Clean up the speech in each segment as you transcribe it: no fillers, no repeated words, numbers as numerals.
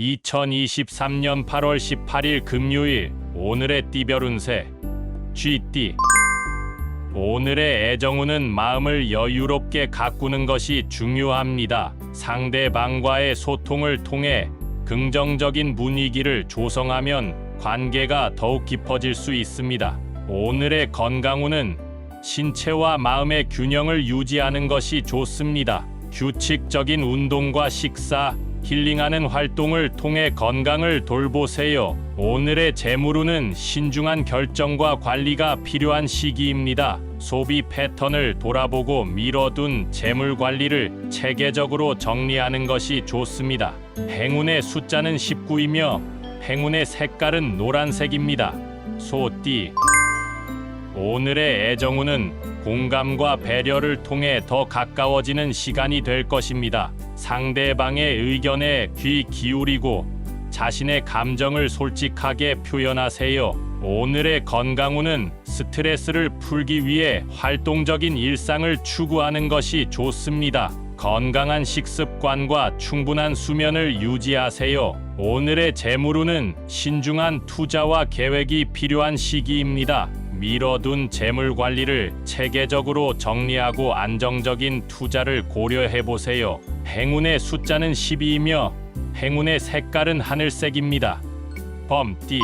2023년 8월 18일 금요일 오늘의 띠별 운세 쥐띠. 오늘의 애정운은 마음을 여유롭게 가꾸는 것이 중요합니다. 상대방과의 소통을 통해 긍정적인 분위기를 조성하면 관계가 더욱 깊어질 수 있습니다. 오늘의 건강운은 신체와 마음의 균형을 유지하는 것이 좋습니다. 규칙적인 운동과 식사, 힐링하는 활동을 통해 건강을 돌보세요. 오늘의 재물운은 신중한 결정과 관리가 필요한 시기입니다. 소비 패턴을 돌아보고 미뤄둔 재물 관리를 체계적으로 정리하는 것이 좋습니다. 행운의 숫자는 19이며 행운의 색깔은 노란색입니다. 소띠. 오늘의 애정운은 공감과 배려를 통해 더 가까워지는 시간이 될 것입니다. 상대방의 의견에 귀 기울이고 자신의 감정을 솔직하게 표현하세요. 오늘의 건강운은 스트레스를 풀기 위해 활동적인 일상을 추구하는 것이 좋습니다. 건강한 식습관과 충분한 수면을 유지하세요. 오늘의 재물운은 신중한 투자와 계획이 필요한 시기입니다. 미뤄둔 재물 관리를 체계적으로 정리하고 안정적인 투자를 고려해 보세요. 행운의 숫자는 12이며 행운의 색깔은 하늘색입니다. 범띠.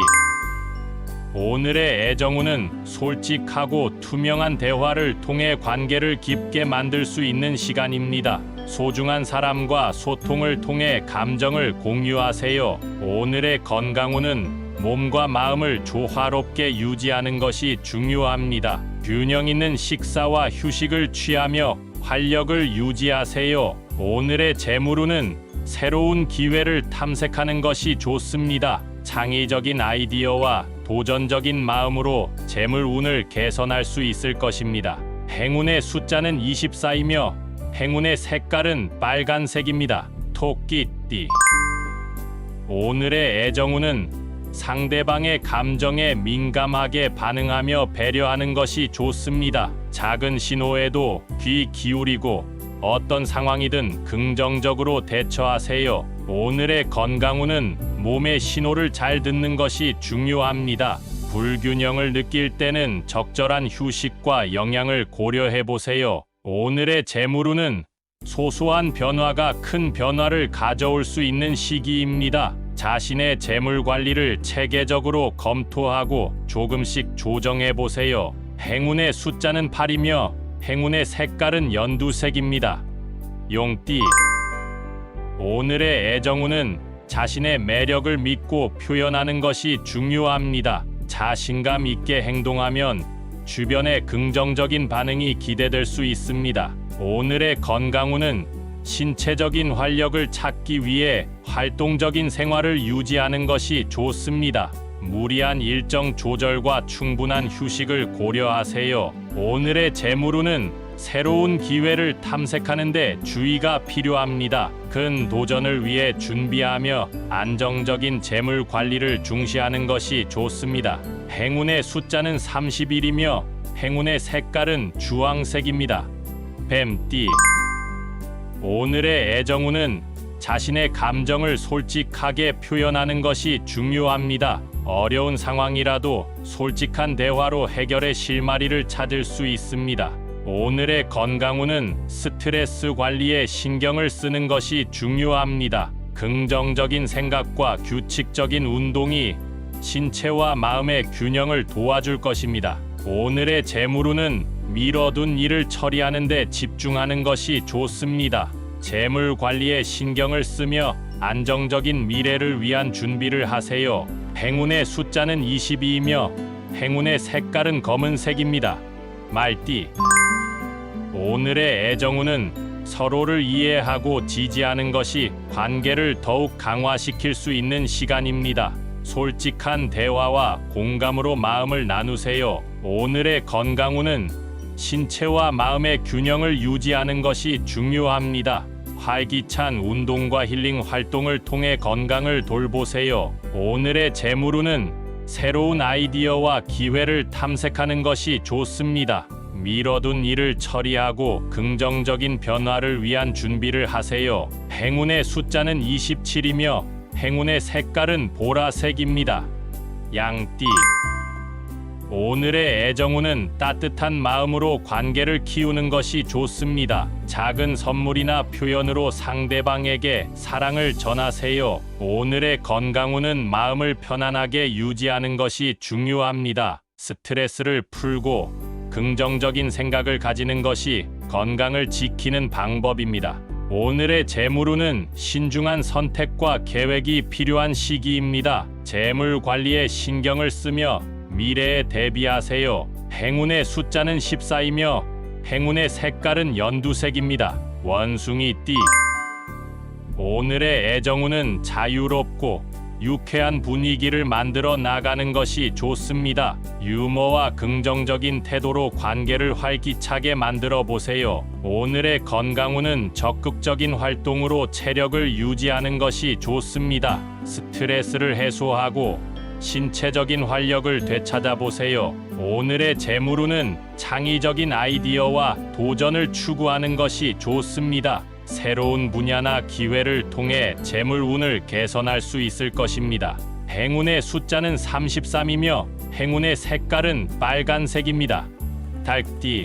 오늘의 애정운은 솔직하고 투명한 대화를 통해 관계를 깊게 만들 수 있는 시간입니다. 소중한 사람과 소통을 통해 감정을 공유하세요. 오늘의 건강운은 몸과 마음을 조화롭게 유지하는 것이 중요합니다. 균형 있는 식사와 휴식을 취하며 활력을 유지하세요. 오늘의 재물운은 새로운 기회를 탐색하는 것이 좋습니다. 창의적인 아이디어와 도전적인 마음으로 재물운을 개선할 수 있을 것입니다. 행운의 숫자는 24이며 행운의 색깔은 빨간색입니다. 토끼띠. 오늘의 애정운은 상대방의 감정에 민감하게 반응하며 배려하는 것이 좋습니다. 작은 신호에도 귀 기울이고 어떤 상황이든 긍정적으로 대처하세요. 오늘의 건강운은 몸의 신호를 잘 듣는 것이 중요합니다. 불균형을 느낄 때는 적절한 휴식과 영양을 고려해 보세요. 오늘의 재물운은 소소한 변화가 큰 변화를 가져올 수 있는 시기입니다. 자신의 재물 관리를 체계적으로 검토하고 조금씩 조정해 보세요. 행운의 숫자는 8이며 행운의 색깔은 연두색입니다. 용띠. 오늘의 애정운은 자신의 매력을 믿고 표현하는 것이 중요합니다. 자신감 있게 행동하면 주변의 긍정적인 반응이 기대될 수 있습니다. 오늘의 건강운은 신체적인 활력을 찾기 위해 활동적인 생활을 유지하는 것이 좋습니다. 무리한 일정 조절과 충분한 휴식을 고려하세요. 오늘의 재물운은 새로운 기회를 탐색하는 데 주의가 필요합니다. 큰 도전을 위해 준비하며 안정적인 재물 관리를 중시하는 것이 좋습니다. 행운의 숫자는 31이며 행운의 색깔은 주황색입니다. 뱀띠. 오늘의 애정운은 자신의 감정을 솔직하게 표현하는 것이 중요합니다. 어려운 상황이라도 솔직한 대화로 해결의 실마리를 찾을 수 있습니다. 오늘의 건강운은 스트레스 관리에 신경을 쓰는 것이 중요합니다. 긍정적인 생각과 규칙적인 운동이 신체와 마음의 균형을 도와줄 것입니다. 오늘의 재물운은 미뤄둔 일을 처리하는 데 집중하는 것이 좋습니다. 재물 관리에 신경을 쓰며 안정적인 미래를 위한 준비를 하세요. 행운의 숫자는 22이며 행운의 색깔은 검은색입니다. 말띠. 오늘의 애정운은 서로를 이해하고 지지하는 것이 관계를 더욱 강화시킬 수 있는 시간입니다. 솔직한 대화와 공감으로 마음을 나누세요. 오늘의 건강운은 신체와 마음의 균형을 유지하는 것이 중요합니다. 활기찬 운동과 힐링 활동을 통해 건강을 돌보세요. 오늘의 재물운은 새로운 아이디어와 기회를 탐색하는 것이 좋습니다. 미뤄둔 일을 처리하고 긍정적인 변화를 위한 준비를 하세요. 행운의 숫자는 27이며 행운의 색깔은 보라색입니다. 양띠. 오늘의 애정운은 따뜻한 마음으로 관계를 키우는 것이 좋습니다. 작은 선물이나 표현으로 상대방에게 사랑을 전하세요. 오늘의 건강운은 마음을 편안하게 유지하는 것이 중요합니다. 스트레스를 풀고 긍정적인 생각을 가지는 것이 건강을 지키는 방법입니다. 오늘의 재물운은 신중한 선택과 계획이 필요한 시기입니다. 재물 관리에 신경을 쓰며 미래에 대비하세요. 행운의 숫자는 14이며 행운의 색깔은 연두색입니다. 원숭이띠. 오늘의 애정운은 자유롭고 유쾌한 분위기를 만들어 나가는 것이 좋습니다. 유머와 긍정적인 태도로 관계를 활기차게 만들어 보세요. 오늘의 건강운은 적극적인 활동으로 체력을 유지하는 것이 좋습니다. 스트레스를 해소하고 신체적인 활력을 되찾아 보세요. 오늘의 재물운은 창의적인 아이디어와 도전을 추구하는 것이 좋습니다. 새로운 분야나 기회를 통해 재물운을 개선할 수 있을 것입니다. 행운의 숫자는 33이며 행운의 색깔은 빨간색입니다. 닭띠.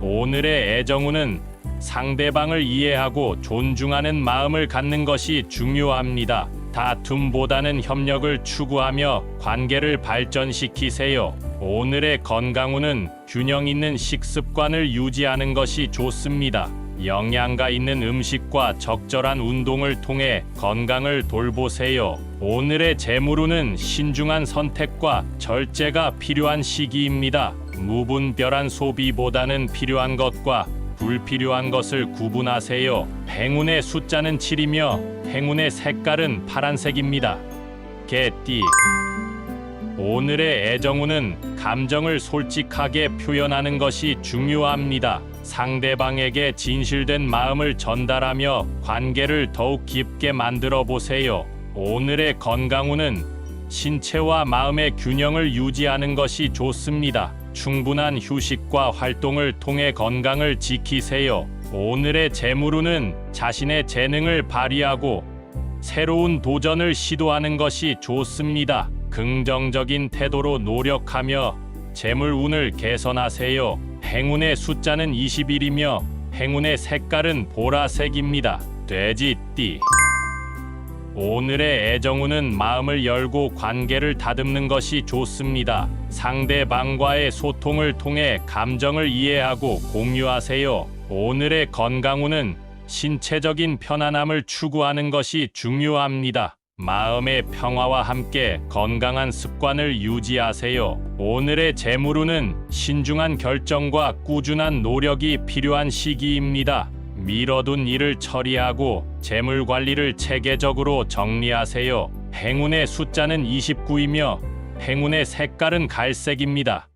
오늘의 애정운은 상대방을 이해하고 존중하는 마음을 갖는 것이 중요합니다. 다툼보다는 협력을 추구하며 관계를 발전시키세요. 오늘의 건강운은 균형 있는 식습관을 유지하는 것이 좋습니다. 영양가 있는 음식과 적절한 운동을 통해 건강을 돌보세요. 오늘의 재물운은 신중한 선택과 절제가 필요한 시기입니다. 무분별한 소비보다는 필요한 것과 불필요한 것을 구분하세요. 행운의 숫자는 7이며 행운의 색깔은 파란색입니다. 개띠. 오늘의 애정운은 감정을 솔직하게 표현하는 것이 중요합니다. 상대방에게 진실된 마음을 전달하며 관계를 더욱 깊게 만들어 보세요. 오늘의 건강운은 신체와 마음의 균형을 유지하는 것이 좋습니다. 충분한 휴식과 활동을 통해 건강을 지키세요. 오늘의 재물운은 자신의 재능을 발휘하고 새로운 도전을 시도하는 것이 좋습니다. 긍정적인 태도로 노력하며 재물운을 개선하세요. 행운의 숫자는 21이며 행운의 색깔은 보라색입니다. 돼지띠. 오늘의 애정운은 마음을 열고 관계를 다듬는 것이 좋습니다. 상대방과의 소통을 통해 감정을 이해하고 공유하세요. 오늘의 건강운은 신체적인 편안함을 추구하는 것이 중요합니다. 마음의 평화와 함께 건강한 습관을 유지하세요. 오늘의 재물운은 신중한 결정과 꾸준한 노력이 필요한 시기입니다. 미뤄둔 일을 처리하고 재물 관리를 체계적으로 정리하세요. 행운의 숫자는 29이며 행운의 색깔은 갈색입니다.